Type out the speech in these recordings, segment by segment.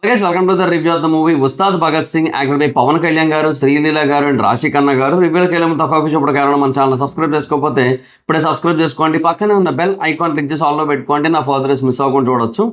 Guys welcome to the review of the movie Ustaad Bhagat Singh acted by Pawan Kalyan garu, Sreeleela గారు and రాశి ఖన్నా గారు. రివ్యూలకు వెళ్ళే ముందు తక్కువ చూపడం కారణం మన ఛానల్ సబ్స్క్రైబ్ చేసుకోకపోతే ఇప్పుడే సబ్స్క్రైబ్ చేసుకోండి. పక్కనే ఉన్న బెల్ ఐకాన్ క్లిక్ చేసి ఆల్లో పెట్టుకోండి. నా ఫర్దర్స్ మిస్ అవ్వకుండా చూడొచ్చు.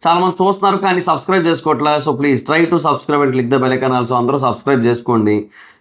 చాలా మంది చూస్తున్నారు కానీ సబ్స్క్రైబ్ చేసుకోవట్లేదు. So please try to subscribe and click the bell icon also. అందరూ సబ్స్క్రైబ్ చేసుకోండి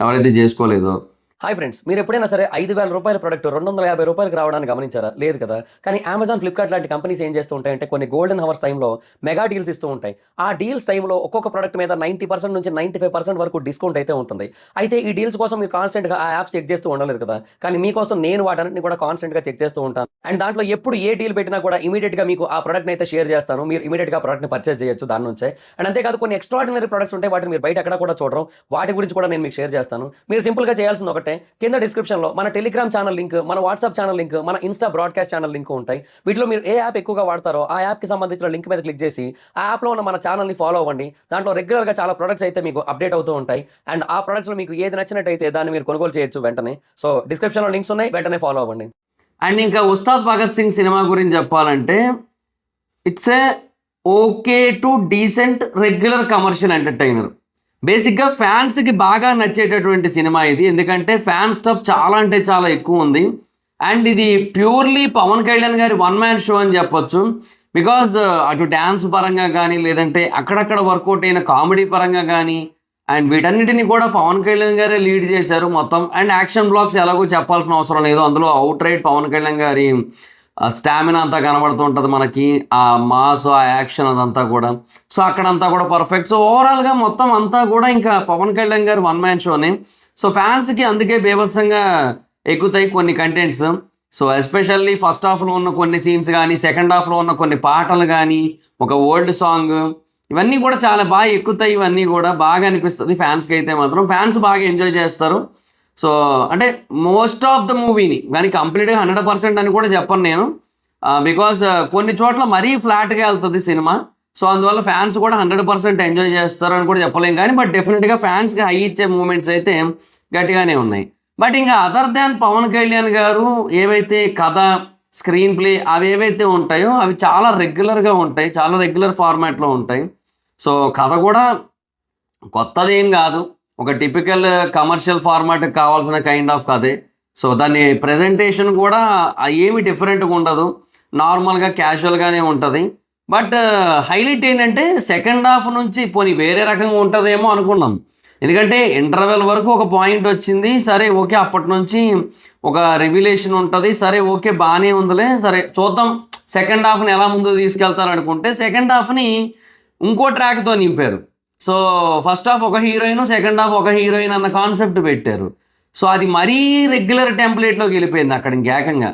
ఎవరైతే చేసుకోలేదో. హాయ్ ఫ్రెండ్స్, మీరు ఎప్పుడైనా సరే 5,000 రూపాయల ప్రొడక్ట్ 250 రూపాయలకు రావడానికి గమనించారా? లేదు కదా. కానీ అమెజాన్, ఫ్లిప్కార్ట్ లాంటి కంపెనీస్ ఏం చేస్తూ ఉంటాయంటే కొన్ని గోల్డెన్ హవర్స్ టైంలో మెగా డీల్స్ ఇస్తూ ఉంటాయి. ఆ డీల్స్ టైంలో ఒక్కొక్క ప్రొడక్ట్ మీద 90% నుంచి 95% వరకు డిస్కౌంట్ అయితే ఉంటుంది. అయితే ఈ డీల్స్ కోసం మీరు కాన్స్టెంట్గా ఆ యాప్స్ చెక్ చేస్తూ ఉండలేదు కదా. కానీ మీకోసం నేను వాటన్నిటిని కూడా కాన్స్టెంట్గా చెక్ చేస్తూ ఉంటాను. అండ్ దాంట్లో ఎప్పుడు ఏ డీల్ పెట్టినా కూడా ఇమీడియట్గా మీకు ఆ ప్రొడక్ట్ని అయితే షేర్ చేస్తాను. మీరు ఇమీడియట్గా ప్రొడక్ట్ని పర్చేస్ చేయొచ్చు దాని నుంచే. అండ్ అంతేకాదు కొన్ని ఎక్స్ట్రాడినరీ ప్రొడక్ట్స్ ఉంటాయి, వాటిని మీరు బయట ఎక్కడ కూడా చూడరు. వాటి గురించి కూడా నేను మీకు షేర్ చేస్తాను. మీరు సింపుల్గా చేయాల్సింది ఒకటే, కింద డిస్క్రిప్షన్లో మన టెలిగ్రామ్ ఛానల్ లింక్, మన వాట్సాప్ ఛానల్ లింక్, మన ఇన్స్టా బ్రాడ్కాస్ట్ ఛానల్ లింక్ ఉంటాయి. వీటిలో మీరు ఏ యాప్ ఎక్కువగా వాడతారో ఆ యాప్కి సంబంధించిన లింక్ మీద క్లిక్ చేసి ఆ యాప్లో ఉన్న మన ఛానల్ని ఫాలో అవ్వండి. దాంట్లో రెగ్యులర్గా చాలా ప్రొడక్ట్స్ అయితే మీకు అప్డేట్ అవుతూ ఉంటాయి. అండ్ ఆ ప్రొడక్ట్స్లో మీకు ఏది నచ్చినట్టయితే దాన్ని మీరు కొనుగోలు చేయొచ్చు వెంటనే. సో డిస్క్రిప్షన్లో లింక్స్ ఉన్నాయి, వెంటనే ఫాలో అవ్వండి. అండ్ ఇంకా ఉస్తాద్ భగత్ సింగ్ సినిమా గురించి చెప్పాలంటే it's a okay to decent regular commercial entertainer. బేసిక్గా ఫ్యాన్స్కి బాగా నచ్చేటటువంటి సినిమా ఇది. ఎందుకంటే ఫ్యాన్ స్టఫ్ చాలా అంటే చాలా ఎక్కువ ఉంది. అండ్ ఇది ప్యూర్లీ పవన్ కళ్యాణ్ గారి వన్ మ్యాన్ షో అని చెప్పొచ్చు. బికాజ్ అటు డ్యాన్స్ పరంగా కానీ, లేదంటే అక్కడక్కడ వర్కౌట్ అయిన కామెడీ పరంగా కానీ, అండ్ వీటన్నిటిని కూడా పవన్ కళ్యాణ్ గారే లీడ్ చేశారు మొత్తం. అండ్ యాక్షన్ బ్లాక్స్ ఎలాగో చెప్పాల్సిన అవసరం లేదు. అందులో అవుట్ రైట్ పవన్ కళ్యాణ్ గారి స్టామినా అంతా కనబడుతూ ఉంటుంది మనకి. ఆ మాస్, ఆ యాక్షన్ అదంతా కూడా. సో అక్కడంతా కూడా పర్ఫెక్ట్. సో ఓవరాల్గా మొత్తం అంతా కూడా ఇంకా పవన్ కళ్యాణ్ గారు వన్ మ్యాన్ షోని. సో ఫ్యాన్స్కి అందుకే బీభత్సంగా ఎక్కుతాయి కొన్ని కంటెంట్స్. సో ఎస్పెషల్లీ ఫస్ట్ హాఫ్లో ఉన్న కొన్ని సీన్స్ కానీ, సెకండ్ హాఫ్లో ఉన్న కొన్ని పాటలు కానీ, ఒక ఓల్డ్ సాంగ్, ఇవన్నీ కూడా చాలా బాగా ఎక్కుతాయి. ఇవన్నీ కూడా బాగా అనిపిస్తుంది ఫ్యాన్స్కి అయితే మాత్రం. ఫ్యాన్స్ బాగా ఎంజాయ్ చేస్తారు. సో అంటే మోస్ట్ ఆఫ్ ద మూవీని కానీ కంప్లీట్గా 100% అని కూడా చెప్పను నేను. బికాజ్ కొన్ని చోట్ల మరీ ఫ్లాట్గా వెళ్తుంది సినిమా. సో అందువల్ల ఫ్యాన్స్ కూడా 100% ఎంజాయ్ చేస్తారు అని కూడా చెప్పలేం. కానీ బట్ డెఫినెట్గా ఫ్యాన్స్కి హై ఇచ్చే మూమెంట్స్ అయితే గట్టిగానే ఉన్నాయి. బట్ ఇంకా అదర్ దాన్ పవన్ కళ్యాణ్ గారు ఏవైతే కథ, స్క్రీన్ ప్లే అవి ఏవైతే ఉంటాయో అవి చాలా రెగ్యులర్గా ఉంటాయి, చాలా రెగ్యులర్ ఫార్మాట్లో ఉంటాయి. సో కథ కూడా కొత్తదేం కాదు, ఒక టిపికల్ కమర్షియల్ ఫార్మాట్కి కావాల్సిన కైండ్ ఆఫ్ కథే. సో దాని ప్రెజెంటేషన్ కూడా ఏమి డిఫరెంట్గా ఉండదు, నార్మల్గా క్యాజువల్గానే ఉంటుంది. బట్ హైలైట్ ఏంటంటే సెకండ్ హాఫ్ నుంచి పోనీ వేరే రకంగా ఉంటుందేమో అనుకున్నాం. ఎందుకంటే ఇంటర్వెల్ వరకు ఒక పాయింట్ వచ్చింది, సరే ఓకే, అప్పటి నుంచి ఒక రివిలేషన్ ఉంటుంది, సరే ఓకే బాగానే ఉందిలే, సరే చూద్దాం సెకండ్ హాఫ్ని ఎలా ముందు తీసుకెళ్తారు అనుకుంటే సెకండ్ హాఫ్ని ఇంకో ట్రాక్తో నింపారు. సో ఫస్ట్ హాఫ్ ఒక హీరోయిన్, సెకండ్ హాఫ్ ఒక హీరోయిన్ అన్న కాన్సెప్ట్ పెట్టారు. సో అది మరీ రెగ్యులర్ టెంప్లెట్లోకి వెళ్ళిపోయింది అక్కడ ఇంకేకంగా.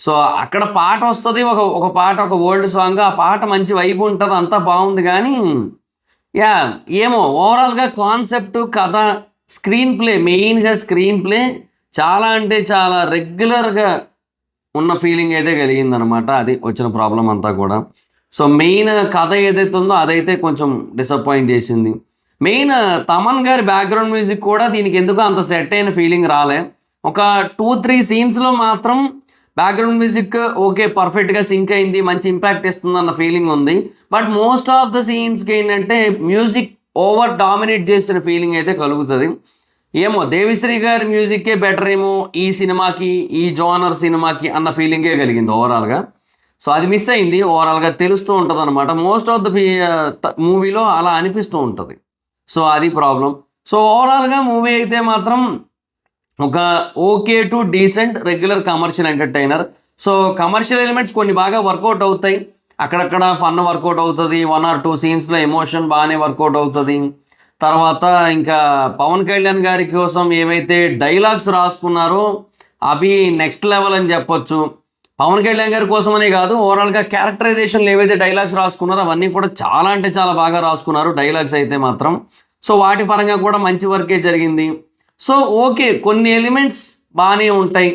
సో అక్కడ పాట వస్తుంది, ఒక పాట, ఒక ఓల్డ్ సాంగ్, ఆ పాట మంచి వైపు ఉంటుంది, అంతా బాగుంది. కానీ యా ఏమో ఓవరాల్గా కాన్సెప్ట్, కథ, స్క్రీన్ ప్లే, మెయిన్గా స్క్రీన్ ప్లే చాలా అంటే చాలా రెగ్యులర్గా ఉన్న ఫీలింగ్ అయితే కలిగిందనమాట. అది వచ్చిన ప్రాబ్లం అంతా కూడా. సో మెయిన్ కథ ఏదైతే ఉందో అదైతే కొంచెం డిసప్పాయింట్ చేసింది. మెయిన్ తమన్ గారి బ్యాక్గ్రౌండ్ మ్యూజిక్ కూడా దీనికి ఎందుకో అంత సెట్ అయిన ఫీలింగ్ రాలే. ఒక 2-3 సీన్స్లో మాత్రం బ్యాక్గ్రౌండ్ మ్యూజిక్ ఓకే పర్ఫెక్ట్గా సింక్ అయింది, మంచి ఇంపాక్ట్ ఇస్తుంది అన్న ఫీలింగ్ ఉంది. బట్ మోస్ట్ ఆఫ్ ద సీన్స్కి ఏంటంటే మ్యూజిక్ ఓవర్ డామినేట్ చేసిన ఫీలింగ్ అయితే కలుగుతుంది. ఏమో దేవిశ్రీ గారి మ్యూజిక్కే బెటర్ ఏమో ఈ సినిమాకి, ఈ జోనర్ సినిమాకి అన్న ఫీలింగే కలిగింది ఓవరాల్గా. సో అది మిస్ అయింది. ఓవరాల్గా తెలుస్తూ ఉంటుంది అనమాట. మోస్ట్ ఆఫ్ ద మూవీలో అలా అనిపిస్తూ ఉంటుంది. సో అది ప్రాబ్లం. సో ఓవరాల్గా మూవీ అయితే మాత్రం ఒక okay to decent regular commercial entertainer. So commercial elements కొన్ని బాగా వర్కౌట్ అవుతాయి, అక్కడక్కడ ఫన్ వర్కౌట్ అవుతుంది, 1 or 2 సీన్స్లో ఎమోషన్ బాగానే వర్కౌట్ అవుతుంది. తర్వాత ఇంకా పవన్ కళ్యాణ్ గారి కోసం ఏవైతే డైలాగ్స్ రాసుకున్నారో అవి నెక్స్ట్ లెవెల్ అని చెప్పొచ్చు. పవన్ కళ్యాణ్ గారి కోసమనే కాదు, ఓవరాల్గా క్యారెక్టరైజేషన్లు ఏవైతే డైలాగ్స్ రాసుకున్నారో అవన్నీ కూడా చాలా అంటే చాలా బాగా రాసుకున్నారు డైలాగ్స్ అయితే మాత్రం. సో వాటి పరంగా కూడా మంచి వర్కే జరిగింది. సో ఓకే కొన్ని ఎలిమెంట్స్ బాగానే ఉంటాయి.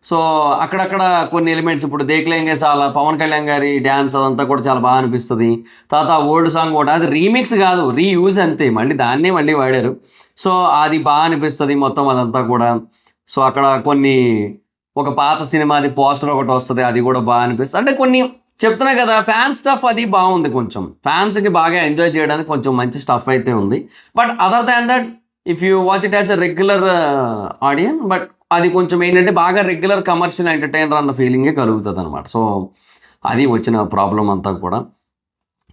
సో అక్కడక్కడ కొన్ని ఎలిమెంట్స్ ఇప్పుడు దేక్లేంగే చాలా పవన్ కళ్యాణ్ గారి డ్యాన్స్ అదంతా కూడా చాలా బాగా అనిపిస్తుంది. తర్వాత ఓల్డ్ సాంగ్ కూడా అది రీమిక్స్ కాదు, రీయూజ్ అంతే, మళ్ళీ వాడారు. సో అది బాగా అనిపిస్తుంది మొత్తం అదంతా కూడా. సో అక్కడ కొన్ని ఒక పాత సినిమాది పోస్టర్ ఒకటి వస్తుంది, అది కూడా బాగా అనిపిస్తుంది. అంటే కొన్ని చెప్తున్నా కదా ఫ్యాన్ స్టఫ్ అది బాగుంది, కొంచెం ఫ్యాన్స్కి బాగా ఎంజాయ్ చేయడానికి కొంచెం మంచి స్టఫ్ అయితే ఉంది. But other than that if you watch it as a regular audience, but అది కొంచెం ఏంటంటే బాగా రెగ్యులర్ కమర్షియల్ ఎంటర్టైనర్ అన్న ఫీలింగే కలుగుతుంది అనమాట. సో అది వచ్చిన ప్రాబ్లం అంతా కూడా.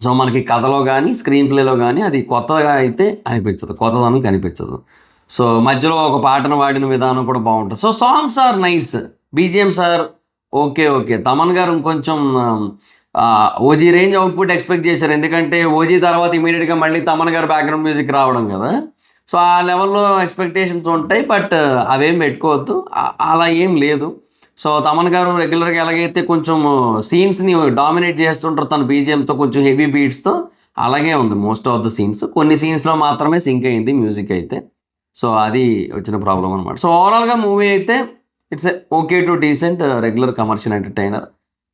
సో మనకి కథలో కానీ స్క్రీన్ ప్లేలో కానీ అది కొత్తగా అయితే అనిపించదు, కొత్తదనం కనిపించదు. సో మధ్యలో ఒక పాటను వాడిన విధానం కూడా బాగుంటుంది. So songs are nice, BGMs are okay okay. Thaman garu ఇంకొంచెం ఓజీ రేంజ్ అవుట్పుట్ ఎక్స్పెక్ట్ చేశారు, ఎందుకంటే ఓజీ తర్వాత ఇమీడియట్గా మళ్ళీ తమన్ గారు బ్యాక్గ్రౌండ్ మ్యూజిక్ రావడం కదా. సో ఆ లెవెల్లో ఎక్స్పెక్టేషన్స్ ఉంటాయి, బట్ అవేం పెట్టుకోవద్దు, అలా ఏం లేదు. సో తమన్ గారు రెగ్యులర్గా ఎలాగైతే కొంచెం సీన్స్ని డామినేట్ చేస్తుంటారు తన బీజిఎంతో, కొంచెం హెవీ బీట్స్తో, అలాగే ఉంది మోస్ట్ ఆఫ్ ద సీన్స్. కొన్ని సీన్స్లో మాత్రమే సింక్ అయింది మ్యూజిక్ అయితే. సో అది వచ్చిన ప్రాబ్లం అనమాట. సో ఓవరాల్గా మూవీ అయితే it's okay to decent regular commercial entertainer.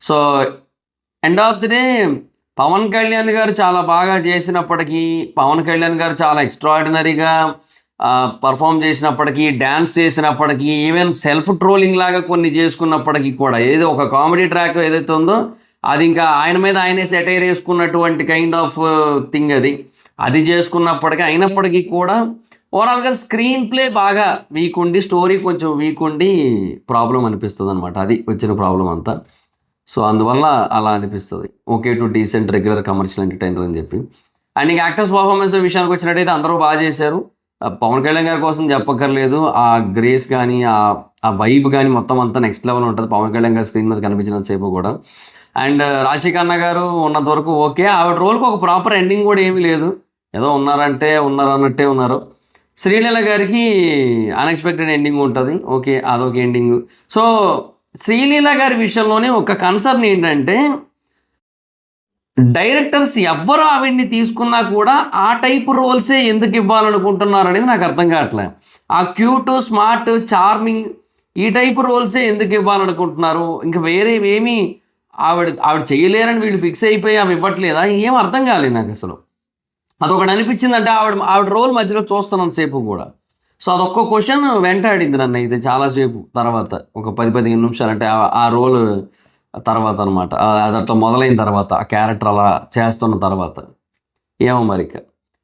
So end of the day Pawan Kalyan garu చాలా బాగా చేసినప్పటికీ, పవన్ కళ్యాణ్ గారు చాలా ఎక్స్ట్రాడినరీగా పర్ఫామ్ చేసినప్పటికీ, డ్యాన్స్ చేసినప్పటికీ, ఈవెన్ సెల్ఫ్ ట్రోలింగ్ లాగా కొన్ని చేసుకున్నప్పటికీ కూడా, ఏదో ఒక కామెడీ ట్రాక్ ఏదైతే ఉందో అది ఇంకా ఆయన మీద ఆయనే సెటైర్ వేసుకున్నటువంటి కైండ్ ఆఫ్ థింగ్ అది చేసుకున్నప్పటికీ, అయినప్పటికీ కూడా ఓవరాల్గా స్క్రీన్ ప్లే బాగా వీక్ ఉండి, స్టోరీ కొంచెం వీక్ ఉండి ప్రాబ్లం అనిపిస్తుంది అనమాట. అది వచ్చిన ప్రాబ్లం అంతా. సో అందువల్ల అలా అనిపిస్తుంది, okay to decent regular commercial entertainer అని చెప్పి. అండ్ ఇంకా యాక్టర్స్ పర్ఫార్మెన్స్ విషయానికి వచ్చినట్టయితే అందరూ బాగా చేశారు. పవన్ కళ్యాణ్ గారి కోసం చెప్పక్కర్లేదు, ఆ గ్రేస్ కానీ ఆ వైబ్ కానీ మొత్తం అంతా నెక్స్ట్ లెవెల్ ఉంటుంది పవన్ కళ్యాణ్ గారి స్క్రీన్ మీద కనిపించినంత సేపు కూడా. అండ్ రాశిఖన్నా గారు ఉన్నంత వరకు ఓకే, ఆవిడ రోల్కి ఒక ప్రాపర్ ఎండింగ్ కూడా ఏమీ లేదు, ఏదో ఉన్నారన్నట్టే ఉన్నారు. శ్రీలీల గారికి అన్ఎక్స్పెక్టెడ్ ఎండింగ్ ఉంటుంది, ఓకే అదొక ఎండింగ్. సో శ్రీలీల గారి విషయంలోనే ఒక కన్సర్న్ ఏంటంటే, డైరెక్టర్స్ ఎవ్వరు ఆవిడ్ని తీసుకున్నా కూడా ఆ టైప్ రోల్సే ఎందుకు ఇవ్వాలనుకుంటున్నారు అనేది నాకు అర్థం కావట్లే. ఆ క్యూట్, స్మార్ట్, చార్మింగ్ ఈ టైప్ రోల్సే ఎందుకు ఇవ్వాలనుకుంటున్నారు, ఇంకా వేరే ఏమీ ఆవిడ చేయలేరని వీళ్ళు ఫిక్స్ అయిపోయి అవి ఇవ్వట్లేదా, ఏం అర్థం కాలేదు నాకు అసలు. అదొకటి అనిపించిందంటే ఆవిడ రోల్ మధ్యలో చూస్తున్నాను సేపు కూడా. సో అదొక్క క్వశ్చన్ వెంటాడింది నన్ను అయితే చాలాసేపు తర్వాత, ఒక 10-15 నిమిషాలు, అంటే ఆ రోల్ తర్వాత అనమాట. అది అట్లా మొదలైన తర్వాత, ఆ క్యారెక్టర్ అలా చేస్తున్న తర్వాత ఏమో మరి.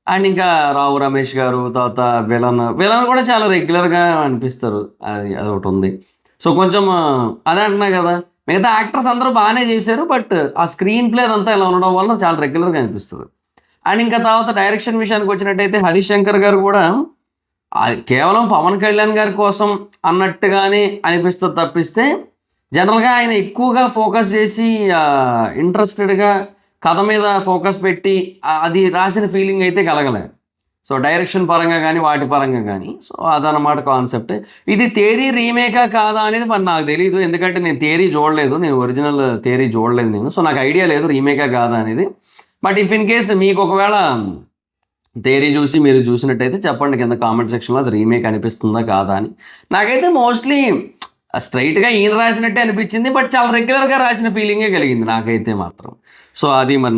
అండ్ ఇంకా రావు రమేష్ గారు, తర్వాత విలన్ కూడా చాలా రెగ్యులర్గా అనిపిస్తారు, అది ఒకటి ఉంది. సో కొంచెం అదే అంటున్నా కదా, మిగతా యాక్టర్స్ అందరూ బాగానే చేశారు, బట్ ఆ స్క్రీన్ ప్లే అదంతా ఇలా ఉండడం వల్ల చాలా రెగ్యులర్గా అనిపిస్తుంది. అండ్ ఇంకా తర్వాత డైరెక్షన్ విషయానికి వచ్చినట్టయితే హరీష్ శంకర్ గారు కూడా కేవలం పవన్ కళ్యాణ్ గారి కోసం అన్నట్టుగానే అనిపిస్తుంది తప్పిస్తే, జనరల్గా ఆయన ఎక్కువగా ఫోకస్ చేసి ఇంట్రెస్టెడ్గా కథ మీద ఫోకస్ పెట్టి అది రాసిన ఫీలింగ్ అయితే కలగలేదు. సో డైరెక్షన్ పరంగా కానీ వాటి పరంగా కానీ. సో అదనమాట కాన్సెప్ట్. ఇది థియరీ రీమేకా కాదా అనేది మరి నాకు తెలియదు, ఎందుకంటే నేను థియరీ చూడలేదు, నేను ఒరిజినల్ థియరీ చూడలేదు నేను. సో నాకు ఐడియా లేదు రీమేకా కాదా అనేది. బట్ ఇఫ్ ఇన్ కేస్ మీకు ఒకవేళ థియరీ చూసి మీరు చూసినట్టయితే చెప్పండి కింద కామెంట్ సెక్షన్లో, అది రీమేక్ అనిపిస్తుందా కాదా అని. నాకైతే మోస్ట్లీ స్ట్రైట్గా ఈయన రాసినట్టే అనిపించింది, బట్ చాలా రెగ్యులర్గా రాసిన ఫీలింగే కలిగింది నాకైతే మాత్రం. సో అది మరి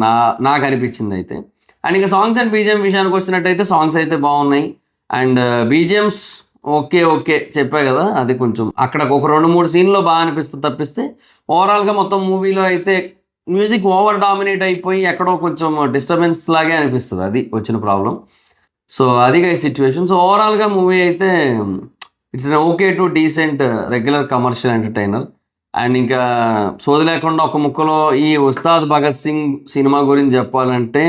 నాకు అనిపించింది అయితే. అండ్ ఇంకా సాంగ్స్ అండ్ బీజిఎం విషయానికి వచ్చినట్టయితే సాంగ్స్ అయితే బాగున్నాయి. అండ్ బీజిఎమ్స్ ఓకే చెప్పా కదా, అది కొంచెం అక్కడ ఒక 2-3 సీన్లో బాగా అనిపిస్తుంది తప్పిస్తే, ఓవరాల్గా మొత్తం మూవీలో అయితే మ్యూజిక్ ఓవర్ డామినేట్ అయిపోయి ఎక్కడో కొంచెం డిస్టర్బెన్స్ లాగే అనిపిస్తుంది, అది వచ్చిన ప్రాబ్లం. సో అది ఈ సిచ్యువేషన్. సో ఓవరాల్గా మూవీ అయితే it's okay to decent regular commercial entertainer. And ఇంకా సోది లేకుండా ఒక ముక్కలో ఈ ఉస్తాద్ భగత్ సింగ్ సినిమా గురించి చెప్పాలంటే,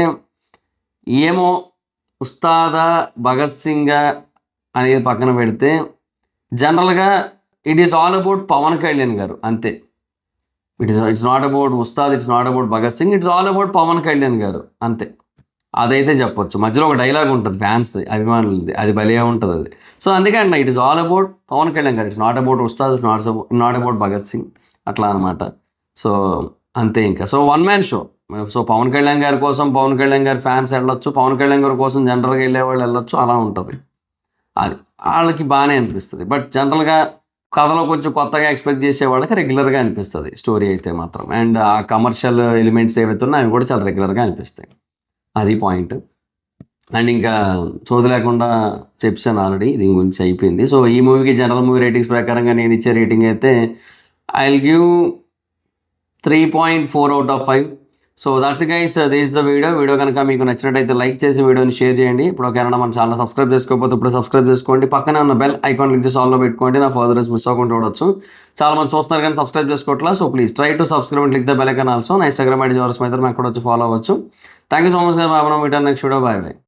ఏమో ఉస్తాదా భగత్ సింగ్ అనేది పక్కన పెడితే, జనరల్గా it is all about Pawan Kalyan garu అంతే. It's not about Ustaad, it's not about Bhagat Singh, it's all about Pawan Kalyan garu అంతే. అదైతే చెప్పొచ్చు. మధ్యలో ఒక డైలాగ్ ఉంటుంది ఫ్యాన్స్ది, అభిమానులది, అది భలే ఉంటుంది అది. సో అందుకే అన్న it is all about Pawan Kalyan గారు, it's not about Ustaad, it's not about Bhagat Singh, అట్లా అనమాట. సో అంతే ఇంకా. So one man show. So Pavan Kalyan గారి కోసం పవన్ కళ్యాణ్ గారి ఫ్యాన్స్ వెళ్ళొచ్చు, పవన్ కళ్యాణ్ గారి కోసం జనరల్గా వెళ్ళేవాళ్ళు వెళ్ళొచ్చు, అలా ఉంటుంది. అది వాళ్ళకి బాగానే అనిపిస్తుంది. బట్ జనరల్గా కథలో కొంచెం కొత్తగా ఎక్స్పెక్ట్ చేసే వాళ్ళకి రెగ్యులర్గా అనిపిస్తుంది స్టోరీ అయితే మాత్రం. అండ్ ఆ కమర్షియల్ ఎలిమెంట్స్ ఏవైతే ఉన్నాయో అవి కూడా చాలా రెగ్యులర్గా అనిపిస్తాయి, అది పాయింట్. అండ్ ఇంకా చోదు లేకుండా చెప్పాను ఆల్రెడీ, దీని గురించి అయిపోయింది. సో ఈ మూవీకి జనరల్ మూవీ రేటింగ్స్ ప్రకారంగా నేను ఇచ్చే రేటింగ్ అయితే I will give 3.4 out of 5. So that's guys, this the video కనుక మీకు నచ్చినట్టయితే లైక్ చేసి వీడియోని షేర్ చేయండి. ఇప్పుడు ఒకవేళ మన ఛానల్ సబ్స్క్రైబ్ చేసుకోకపోతే ఇప్పుడు సబ్స్క్రైబ్ చేసుకోండి. పక్కనే ఉన్న బెల్ ఐకాన్ క్లిక్ చేసి ఆల్లో పెట్టుకోండి. నా ఫర్దర్స్ మిస్ అవ్వకుండా చూడొచ్చు. చాలా మంది చూస్తున్నారు కానీ సబ్స్క్రైబ్ చేసుకోవట్లా. So please try to subscribe and click the bell icon also. నా ఇన్స్టాగ్రామ్ ఐడి జోరస్ మీద అక్కడ వచ్చి ఫాలో అవ్వచ్చు. Thank you so much. బాబా మీటర్ నెక్స్ట్ వీడియో. Bye bye.